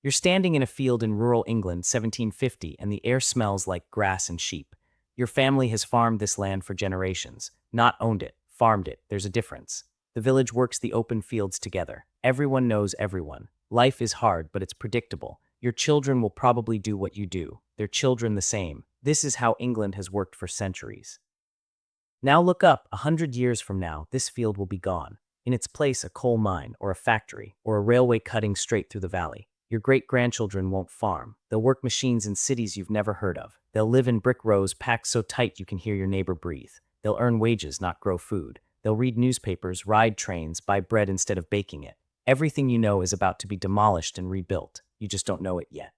You're standing in a field in rural England, 1750, and the air smells like grass and sheep. Your family has farmed this land for generations. Not owned it, farmed it. There's a difference. The village works the open fields together. Everyone knows everyone. Life is hard, but it's predictable. Your children will probably do what you do. Their children the same. This is how England has worked for centuries. Now look up, 100 years from now, this field will be gone. In its place, a coal mine, or a factory, or a railway cutting straight through the valley. Your great-grandchildren won't farm. They'll work machines in cities you've never heard of. They'll live in brick rows packed so tight you can hear your neighbor breathe. They'll earn wages, not grow food. They'll read newspapers, ride trains, buy bread instead of baking it. Everything you know is about to be demolished and rebuilt. You just don't know it yet.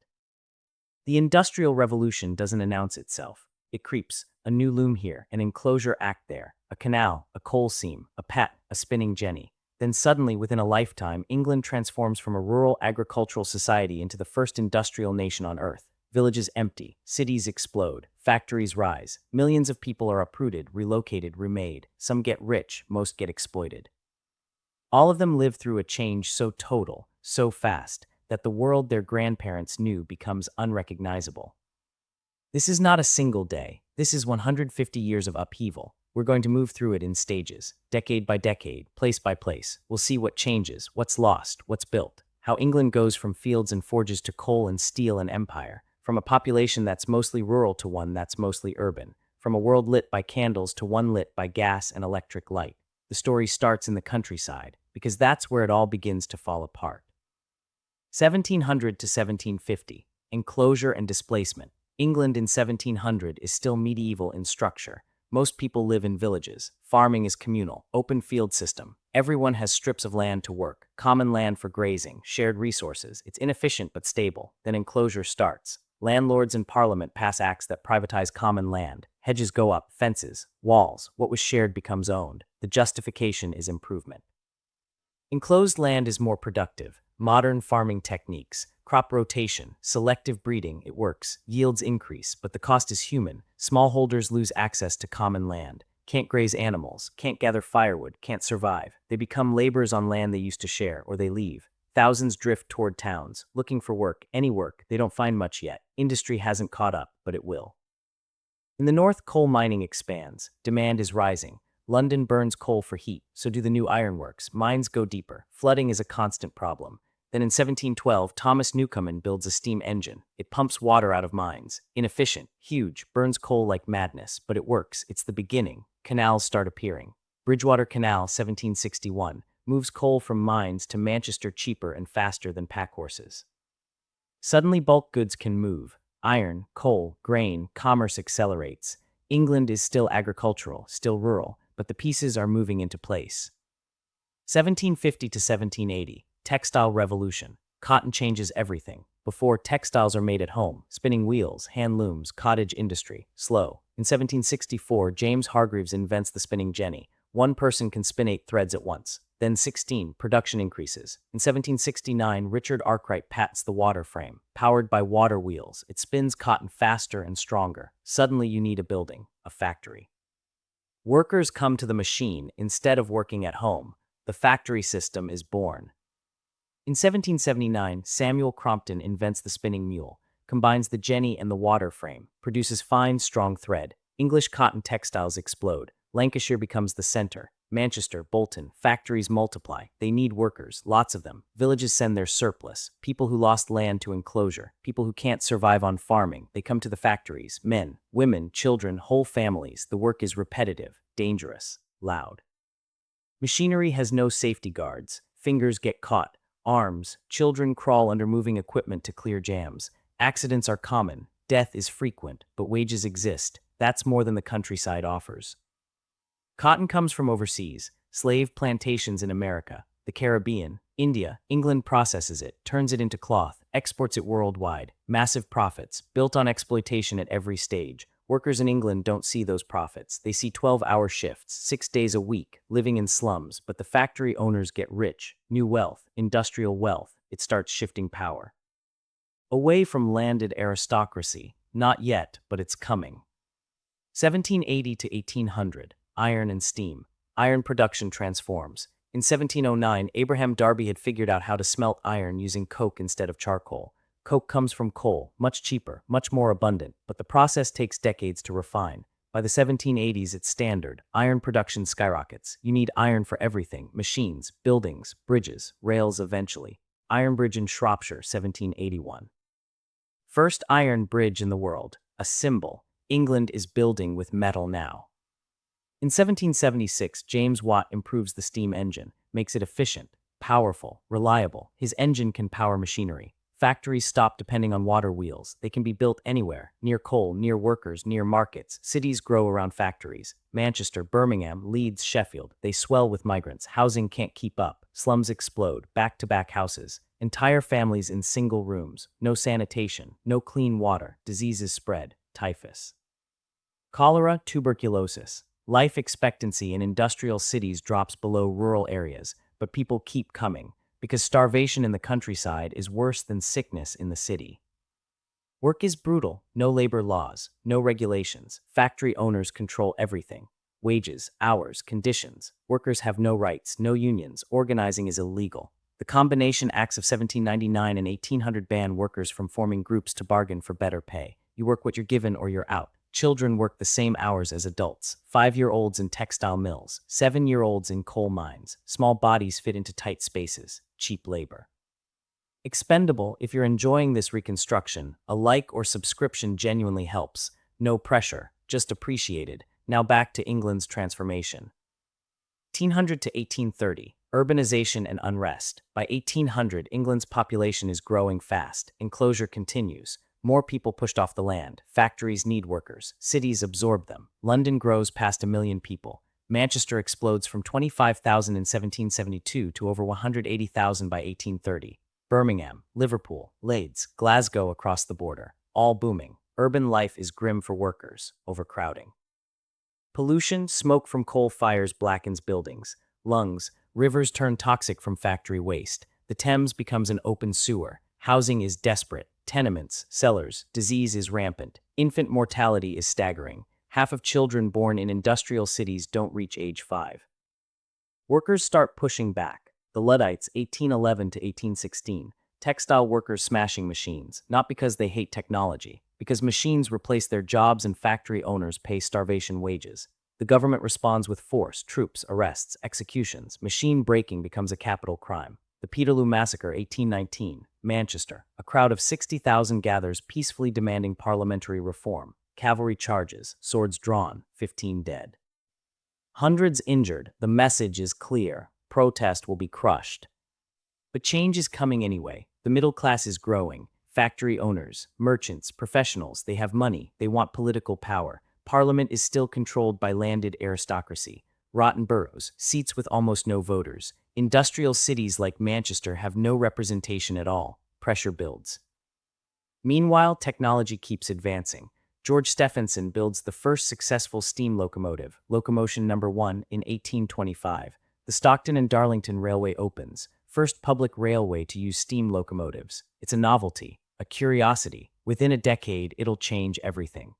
The Industrial Revolution doesn't announce itself. It creeps. A new loom here, an enclosure act there, a canal, a coal seam, a pat, a spinning jenny. Then suddenly, within a lifetime, England transforms from a rural agricultural society into the first industrial nation on Earth. Villages empty, cities explode, factories rise, millions of people are uprooted, relocated, remade. Some get rich, most get exploited. All of them live through a change so total, so fast, that the world their grandparents knew becomes unrecognizable. This is not a single day. This is 150 years of upheaval. We're going to move through it in stages, decade by decade, place by place. We'll see what changes, what's lost, what's built, how England goes from fields and forges to coal and steel and empire, from a population that's mostly rural to one that's mostly urban, from a world lit by candles to one lit by gas and electric light. The story starts in the countryside, because that's where it all begins to fall apart. 1700 to 1750, enclosure and displacement. England in 1700 is still medieval in structure. Most people live in villages. Farming is communal, open field system. Everyone has strips of land to work, common land for grazing, shared resources. It's inefficient but stable. Then enclosure starts. Landlords and parliament pass acts that privatize common land. Hedges go up, fences, walls. What was shared becomes owned. The justification is improvement. Enclosed land is more productive. Modern farming techniques, crop rotation, selective breeding, it works. Yields increase, but the cost is human. Smallholders lose access to common land. Can't graze animals, can't gather firewood, can't survive. They become laborers on land they used to share, or they leave. Thousands drift toward towns, looking for work, any work. They don't find much yet. Industry hasn't caught up, but it will. In the north, coal mining expands. Demand is rising. London burns coal for heat, so do the new ironworks. Mines go deeper. Flooding is a constant problem. Then in 1712, Thomas Newcomen builds a steam engine. It pumps water out of mines. Inefficient, huge, burns coal like madness, but it works. It's the beginning. Canals start appearing. Bridgewater Canal, 1761, moves coal from mines to Manchester cheaper and faster than pack horses. Suddenly bulk goods can move. Iron, coal, grain, commerce accelerates. England is still agricultural, still rural, but the pieces are moving into place. 1750 to 1780. Textile revolution. Cotton changes everything. Before, textiles are made at home. Spinning wheels, hand looms, cottage industry. Slow. In 1764, James Hargreaves invents the spinning jenny. One person can spin 8 threads at once. Then 16, production increases. In 1769, Richard Arkwright patents the water frame. Powered by water wheels, it spins cotton faster and stronger. Suddenly you need a building, a factory. Workers come to the machine instead of working at home. The factory system is born. In 1779, Samuel Crompton invents the spinning mule, combines the jenny and the water frame, produces fine, strong thread. English cotton textiles explode. Lancashire becomes the center. Manchester, Bolton, factories multiply. They need workers, lots of them. Villages send their surplus. People who lost land to enclosure. People who can't survive on farming. They come to the factories. Men, women, children, whole families. The work is repetitive, dangerous, loud. Machinery has no safety guards. Fingers get caught. Arms, children crawl under moving equipment to clear jams. Accidents are common. Death is frequent, but wages exist. That's more than the countryside offers. Cotton comes from overseas. Slave plantations in America, the Caribbean, India. England processes it, turns it into cloth, exports it worldwide. Massive profits, built on exploitation at every stage. Workers in England don't see those profits. They see 12-hour shifts, 6 days a week, living in slums. But the factory owners get rich. New wealth, industrial wealth. It starts shifting power. Away from landed aristocracy. Not yet, but it's coming. 1780 to 1800. Iron and steam. Iron production transforms. In 1709, Abraham Darby had figured out how to smelt iron using coke instead of charcoal. Coke comes from coal, much cheaper, much more abundant, but the process takes decades to refine. By the 1780s, it's standard. Iron production skyrockets. You need iron for everything: machines, buildings, bridges, rails eventually. Iron Bridge in Shropshire, 1781. First iron bridge in the world. A symbol. England is building with metal now. In 1776, James Watt improves the steam engine, makes it efficient, powerful, reliable. His engine can power machinery. Factories stop depending on water wheels. They can be built anywhere, near coal, near workers, near markets. Cities grow around factories. Manchester, Birmingham, Leeds, Sheffield. They swell with migrants. Housing can't keep up. Slums explode. Back-to-back houses. Entire families in single rooms. No sanitation. No clean water. Diseases spread. Typhus. Cholera, tuberculosis. Life expectancy in industrial cities drops below rural areas, but people keep coming, because starvation in the countryside is worse than sickness in the city. Work is brutal. No labor laws, no regulations. Factory owners control everything. Wages, hours, conditions. Workers have no rights, no unions. Organizing is illegal. The Combination Acts of 1799 and 1800 ban workers from forming groups to bargain for better pay. You work what you're given or you're out. Children work the same hours as adults. 5-year-olds in textile mills, 7-year-olds in coal mines. Small bodies fit into tight spaces. Cheap labor. Expendable. If you're enjoying this reconstruction, a like or subscription genuinely helps. No pressure, just appreciated. Now back to England's transformation. 1800 to 1830. Urbanization and unrest. By 1800, England's population is growing fast. Enclosure continues. More people pushed off the land. Factories need workers. Cities absorb them. London grows past 1 million people. Manchester explodes from 25,000 in 1772 to over 180,000 by 1830. Birmingham, Liverpool, Leeds, Glasgow across the border. All booming. Urban life is grim for workers. Overcrowding. Pollution, smoke from coal fires blackens buildings. Lungs, rivers turn toxic from factory waste. The Thames becomes an open sewer. Housing is desperate. Tenements, cellars, disease is rampant. Infant mortality is staggering. Half of children born in industrial cities don't reach age 5. Workers start pushing back. The Luddites, 1811 to 1816. Textile workers smashing machines, not because they hate technology, because machines replace their jobs and factory owners pay starvation wages. The government responds with force, troops, arrests, executions. Machine breaking becomes a capital crime. The Peterloo Massacre, 1819. Manchester. A crowd of 60,000 gathers peacefully demanding parliamentary reform. Cavalry charges, swords drawn, 15 dead. Hundreds injured. The message is clear. Protest will be crushed. But change is coming anyway. The middle class is growing. Factory owners, merchants, professionals, they have money. They want political power. Parliament is still controlled by landed aristocracy. Rotten boroughs, seats with almost no voters. Industrial cities like Manchester have no representation at all. Pressure builds. Meanwhile, technology keeps advancing. George Stephenson builds the first successful steam locomotive, Locomotion Number 1, in 1825. The Stockton and Darlington Railway opens, first public railway to use steam locomotives. It's a novelty, a curiosity. Within a decade, it'll change everything.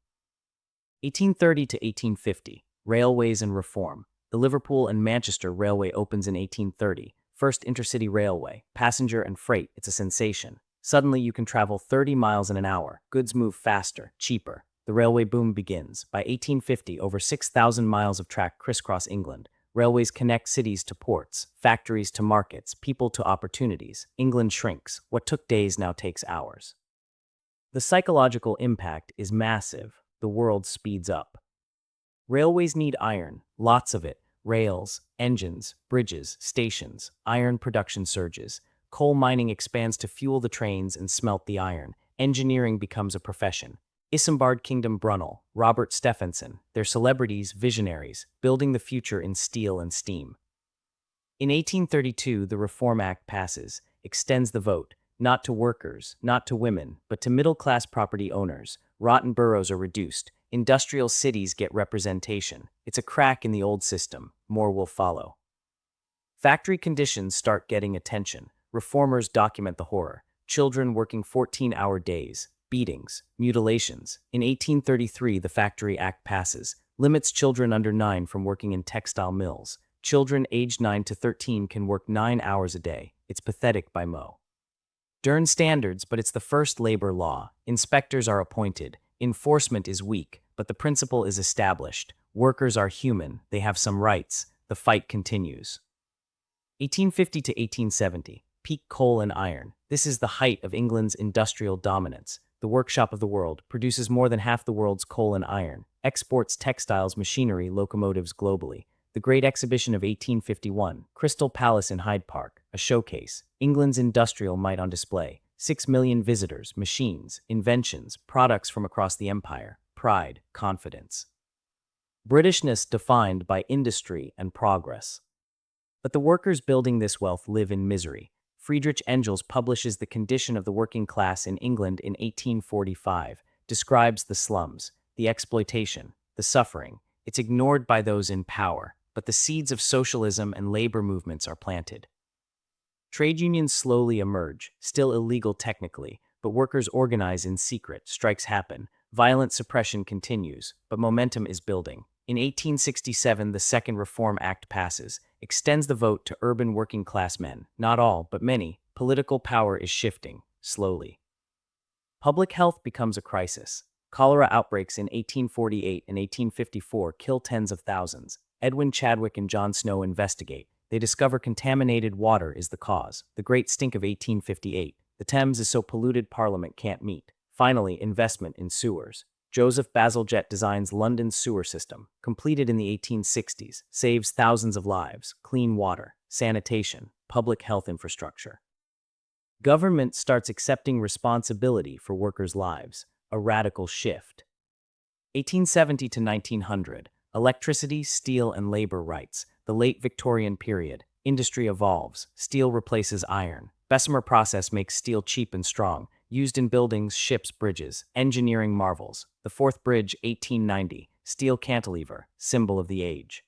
1830 to 1850. Railways and reform. The Liverpool and Manchester Railway opens in 1830. First intercity railway, passenger and freight, it's a sensation. Suddenly you can travel 30 miles in an hour. Goods move faster, cheaper. The railway boom begins. By 1850, over 6,000 miles of track crisscross England. Railways connect cities to ports, factories to markets, people to opportunities. England shrinks. What took days now takes hours. The psychological impact is massive. The world speeds up. Railways need iron, lots of it. Rails, engines, bridges, stations. Iron production surges. Coal mining expands to fuel the trains and smelt the iron. Engineering becomes a profession. Isambard Kingdom Brunel, Robert Stephenson, they're celebrities, visionaries, building the future in steel and steam. In 1832, the Reform Act passes, extends the vote, not to workers, not to women, but to middle-class property owners. Rotten boroughs are reduced. Industrial cities get representation. It's a crack in the old system. More will follow. Factory conditions start getting attention. Reformers document the horror. Children working 14-hour days. Beatings, mutilations. In 1833, the Factory Act passes, limits children under 9 from working in textile mills. Children aged 9 to 13 can work 9 hours a day. It's pathetic by Mo. Dern standards, but it's the first labor law. Inspectors are appointed. Enforcement is weak, but the principle is established. Workers are human. They have some rights. The fight continues. 1850 to 1870. Peak coal and iron. This is the height of England's industrial dominance. The workshop of the world produces more than half the world's coal and iron, exports textiles, machinery, locomotives globally. The Great Exhibition of 1851, Crystal Palace in Hyde Park, a showcase, England's industrial might on display, 6 million visitors, machines, inventions, products from across the empire, pride, confidence. Britishness defined by industry and progress. But the workers building this wealth live in misery. Friedrich Engels publishes The Condition of the Working Class in England in 1845, describes the slums, the exploitation, the suffering. It's ignored by those in power, but the seeds of socialism and labor movements are planted. Trade unions slowly emerge, still illegal technically, but workers organize in secret, strikes happen, violent suppression continues, but momentum is building. In 1867, the Second Reform Act passes, extends the vote to urban working-class men. Not all, but many. Political power is shifting, slowly. Public health becomes a crisis. Cholera outbreaks in 1848 and 1854 kill tens of thousands. Edwin Chadwick and John Snow investigate. They discover contaminated water is the cause. The Great Stink of 1858. The Thames is so polluted Parliament can't meet. Finally, investment in sewers. Joseph Bazalgette designs London's sewer system, completed in the 1860s, saves thousands of lives, clean water, sanitation, public health infrastructure. Government starts accepting responsibility for workers' lives, a radical shift. 1870 to 1900, electricity, steel, and labor rights, the late Victorian period, industry evolves, steel replaces iron. Bessemer process makes steel cheap and strong, used in buildings, ships, bridges, engineering marvels. The Fourth Bridge, 1890, steel cantilever, symbol of the age.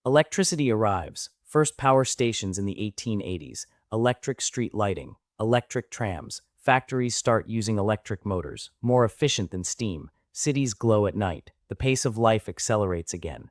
Electricity arrives, first power stations in the 1880s, electric street lighting, electric trams, factories start using electric motors, more efficient than steam, cities glow at night, the pace of life accelerates again.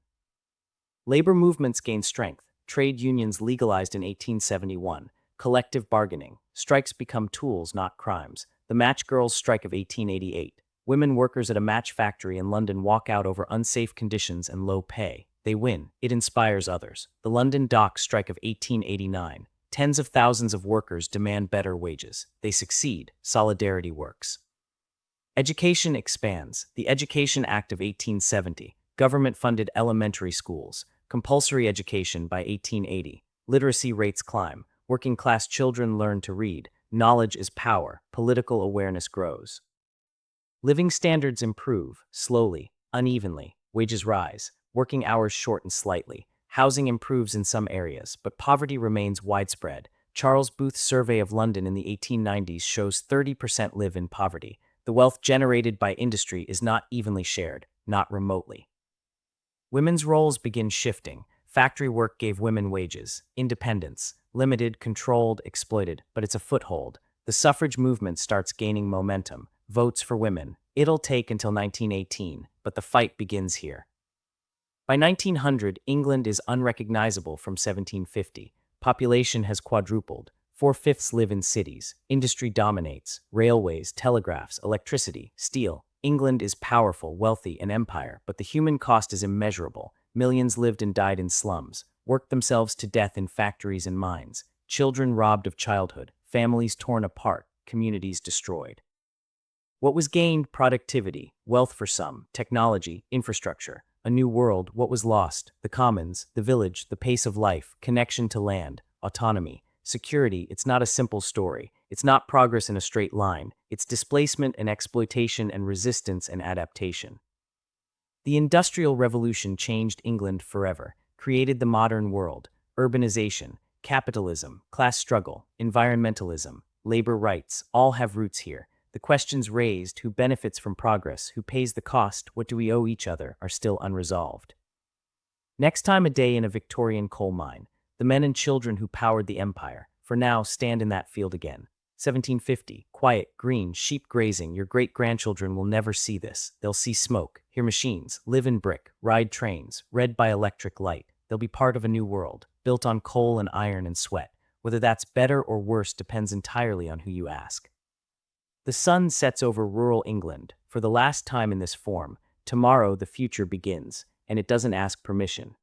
Labor movements gain strength, trade unions legalized in 1871, collective bargaining, strikes become tools, not crimes. The Match Girls' strike of 1888. Women workers at a match factory in London walk out over unsafe conditions and low pay. They win. It inspires others. The London Docks strike of 1889. Tens of thousands of workers demand better wages. They succeed. Solidarity works. Education expands. The Education Act of 1870. Government-funded elementary schools. Compulsory education by 1880. Literacy rates climb. Working-class children learn to read. Knowledge is power. Political awareness grows. Living standards improve, slowly, unevenly. Wages rise. Working hours shorten slightly. Housing improves in some areas, but poverty remains widespread. Charles Booth's survey of London in the 1890s shows 30% live in poverty. The wealth generated by industry is not evenly shared, not remotely. Women's roles begin shifting. Factory work gave women wages, independence, limited, controlled, exploited, but it's a foothold. The suffrage movement starts gaining momentum. Votes for women. It'll take until 1918, but the fight begins here. By 1900, England is unrecognizable from 1750. Population has quadrupled. 4/5 live in cities. Industry dominates. Railways, telegraphs, electricity, steel. England is powerful, wealthy, an empire, but the human cost is immeasurable. Millions lived and died in slums, worked themselves to death in factories and mines, children robbed of childhood, families torn apart, communities destroyed. What was gained? Productivity, wealth for some, technology, infrastructure, a new world. What was lost? The commons, the village, the pace of life, connection to land, autonomy, security. It's not a simple story. It's not progress in a straight line. It's displacement and exploitation and resistance and adaptation. The Industrial Revolution changed England forever, created the modern world, urbanization, capitalism, class struggle, environmentalism, labor rights, all have roots here. The questions raised, who benefits from progress, who pays the cost, what do we owe each other, are still unresolved. Next time, a day in a Victorian coal mine. The men and children who powered the empire, for now, stand in that field again. 1750, quiet, green, sheep grazing. Your great-grandchildren will never see this. They'll see smoke, hear machines, live in brick, ride trains, read by electric light. They'll be part of a new world, built on coal and iron and sweat. Whether that's better or worse depends entirely on who you ask. The sun sets over rural England. For the last time in this form, tomorrow the future begins, and it doesn't ask permission.